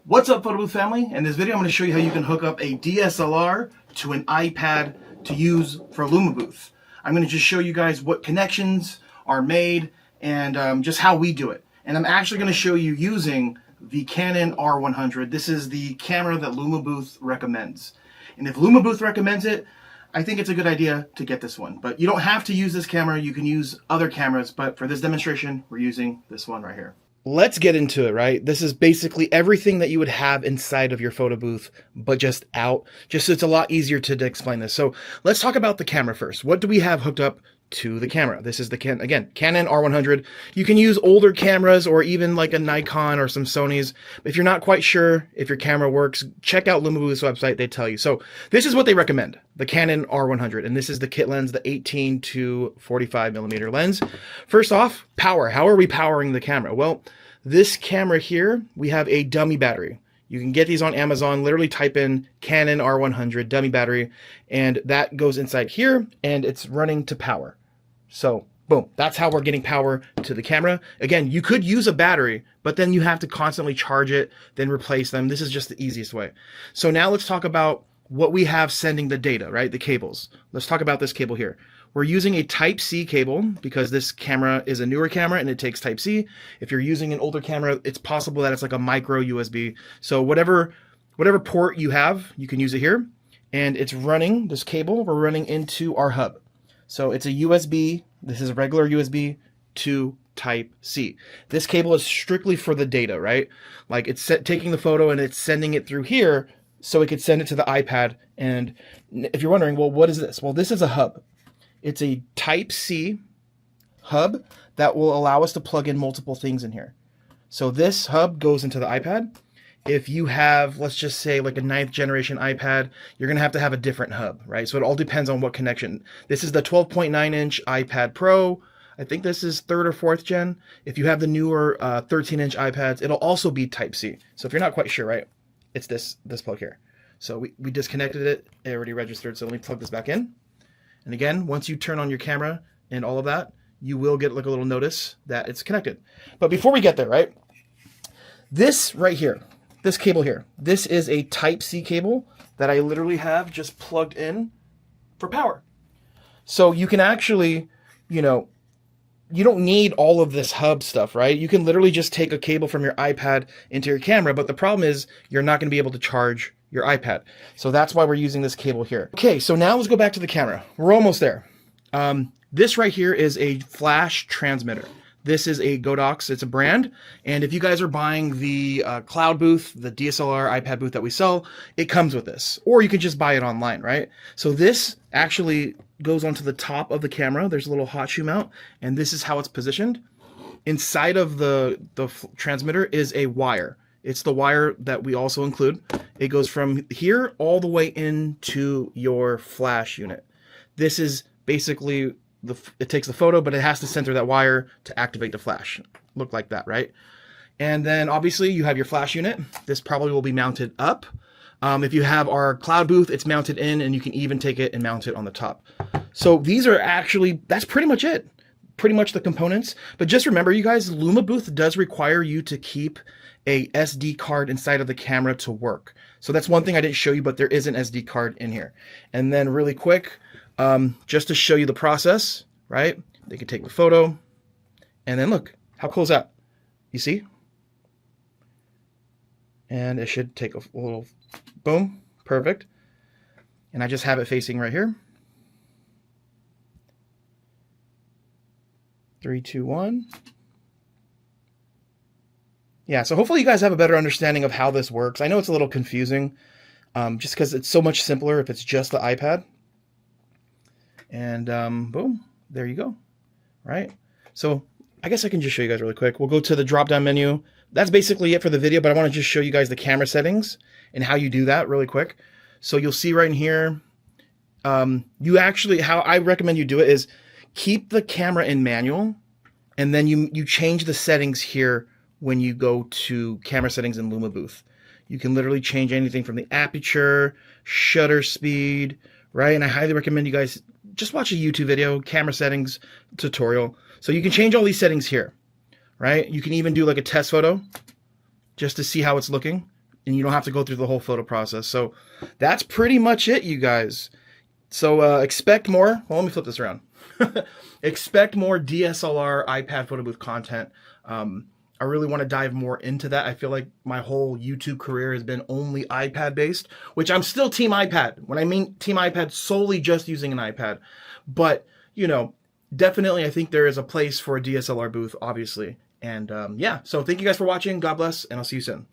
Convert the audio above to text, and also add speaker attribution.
Speaker 1: What's up, Photo Booth family? In this video, I'm going to show you how you can hook up a DSLR to an iPad to use for LUMABOOTH. I'm going to just show you guys what connections are made and just how we do it. And I'm actually going to show you using the Canon R100. This is the camera that LUMABOOTH recommends. And if LUMABOOTH recommends it, I think it's a good idea to get this one. But you don't have to use this camera. You can use other cameras. But for this demonstration, we're using this one right here. Let's get into it, right? This is basically everything that you would have inside of your photo booth, but just out. Just so it's a lot easier to explain this. So let's talk about the camera first. What do we have hooked up to the camera? This is the Canon R100. You can use older cameras or even like a Nikon or some Sonys. If you're not quite sure if your camera works, check out LUMABOOTH's website. They tell you. So this is what they recommend, the Canon R100. And this is the kit lens, the 18 to 45 millimeter lens. First off, power. How are we powering the camera? Well, this camera here, we have a dummy battery. You can get these on Amazon. Literally type in Canon R100 dummy battery, and that goes inside here, and it's running to power. So boom, that's how we're getting power to the camera. Again, you could use a battery, but then you have to constantly charge it, then replace them. This is just the easiest way. So now let's talk about what we have sending the data, right? The cables. Let's talk about this cable here. We're using a Type-C cable because this camera is a newer camera and it takes Type-C. If you're using an older camera, it's possible that it's like a micro USB. So whatever port you have, you can use it here. And it's running, this cable, we're running into our hub. So it's a USB, this is a regular USB to Type-C. This cable is strictly for the data, right? Like it's taking the photo and it's sending it through here so it could send it to the iPad. And if you're wondering, well, what is this? Well, this is a hub. It's a Type-C hub that will allow us to plug in multiple things in here. So this hub goes into the iPad. If you have, let's just say like a 9th generation iPad, you're going to have a different hub, right? So it all depends on what connection. This is the 12.9 inch iPad Pro. I think this is 3rd or 4th gen. If you have the newer 13 inch iPads, it'll also be Type-C. So if you're not quite sure, right, it's this plug here. So we disconnected it. It already registered. So let me plug this back in. And again, once you turn on your camera and all of that, you will get like a little notice that it's connected. But before we get there, right, this right here, this cable here, this is a Type-C cable that I literally have just plugged in for power. So you can actually, you know, you don't need all of this hub stuff, right? You can literally just take a cable from your iPad into your camera, but the problem is you're not going to be able to charge your iPad. So that's why we're using this cable here. Okay, so now let's go back to the camera. We're almost there. This right here is a flash transmitter. This is a Godox, it's a brand. And if you guys are buying the cloud booth, the DSLR iPad booth that we sell, it comes with this. Or you can just buy it online, right? So this actually goes onto the top of the camera. There's a little hot shoe mount, and this is how it's positioned. Inside of the transmitter is a wire. It's the wire that we also include. It goes from here all the way into your flash unit. This is basically, it takes the photo, but it has to center that wire to activate the flash. Look like that, right? And then obviously you have your flash unit. This probably will be mounted up. If you have our cloud booth, it's mounted in, and you can even take it and mount it on the top. So these are actually, that's pretty much it. Pretty much the components. But just remember, you guys, LUMABOOTH does require you to keep a SD card inside of the camera to work. So that's one thing I didn't show you, but there is an SD card in here. And then really quick, just to show you the process, right? They can take the photo, and then look, how cool is that? You see? And it should take a little, boom, perfect. And I just have it facing right here. 3, 2, 1. Yeah, so hopefully you guys have a better understanding of how this works. I know it's a little confusing, just because it's so much simpler if it's just the iPad. And boom, there you go, right? So I guess I can just show you guys really quick. We'll go to the drop-down menu. That's basically it for the video, but I want to just show you guys the camera settings and how you do that really quick. So you'll see right in here, you actually, how I recommend you do it is keep the camera in manual, and then you change the settings here when you go to camera settings in LUMABOOTH. You can literally change anything from the aperture, shutter speed, right? And I highly recommend you guys just watch a YouTube video, camera settings tutorial. So you can change all these settings here, right? You can even do like a test photo just to see how it's looking. and you don't have to go through the whole photo process. So that's pretty much it, you guys. So expect more. Well, let me flip this around. Expect more DSLR iPad photo booth content. I really want to dive more into that. I feel like my whole YouTube career has been only iPad based, which I'm still team iPad. When I mean team iPad, solely just using an iPad. But, you know, definitely I think there is a place for a DSLR booth, obviously. And yeah, so thank you guys for watching. God bless, and I'll see you soon.